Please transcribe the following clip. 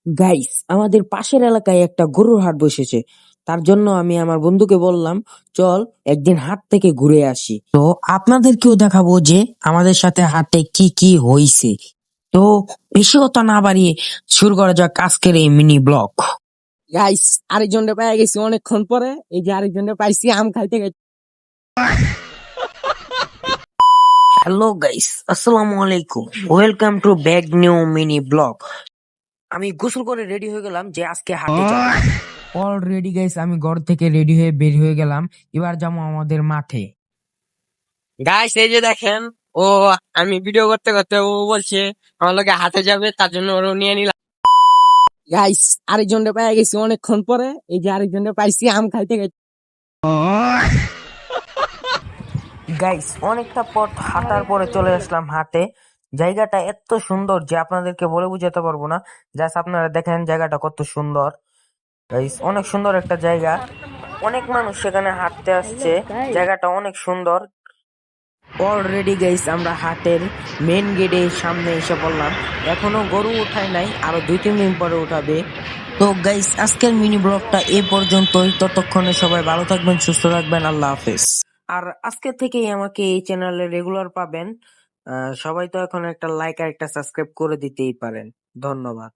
Guys, আমাদের পাশের এলাকায় একটা গরুর হাট বসেছে। তার জন্য আমি আমার বন্ধুকে বললাম, চল একদিন হাট থেকে ঘুরে আসি। তো আপনাদেরকেও দেখাবো যে আমাদের সাথে হাটে কি কি হইছে। তো বেশি কথা না বাড়িয়ে শুরু করা যাক আজকের এই মিনি ব্লগ। গাইস, আরেকজনটা পেয়ে গেছি অনেকক্ষণ পরে। এই যে আরেকজনটা পাইছি আম খাইতে খাইতে। হ্যালো গাইস, আসসালামু আলাইকুম, welcome to back new mini blog. আমি গোসল করে রেডি হয়ে গেলাম যে আজকে হাটে যাব। অলরেডি গাইস, আমি ঘর থেকে রেডি হয়ে বের হয়ে গেলাম। এবার যাবো আমাদের মাঠে। গাইস, এই যে দেখেন, ও আমি ভিডিও করতে করতে ও বলছে আমার লোকে হাতে যাবে, তার জন্য ওরও নিয়ে নিলাম। গাইস, আরেকজনটা পেয়ে গেছি অনেকক্ষণ পরে। এই যে আরেকজনটা পাইছি আম খাইতে খাইতে। গাইস, অনেকটা পথ হাঁটার পরে চলে আসলাম হাটে। জায়গাটা এত সুন্দর যে আপনাদেরকে বলে বোঝাতে পারবো না। জাস্ট আপনারা দেখেন জায়গাটা কত সুন্দর। গাইস, অনেক সুন্দর একটা জায়গা। অনেক মানুষ সেখানে হাঁটতে আসছে। জায়গাটা অনেক সুন্দর। অলরেডি গাইস, আমরা হাটের মেন গেটের সামনে এসে পড়লাম। এখনো গরু উঠায় নাই, আরো 2-3 দিন পরে উঠাবে। তো গাইস, আজকের মিনি ব্লগটা এই পর্যন্তই। ততক্ষণে সবাই ভালো থাকবেন, সুস্থ থাকবেন। আল্লাহ হাফেজ। আর আজকে থেকেই আমাকে এই চ্যানেলে রেগুলার পাবেন। সবাই তো এখন একটা লাইক আর একটা সাবস্ক্রাইব করে দিতেই পারেন। ধন্যবাদ।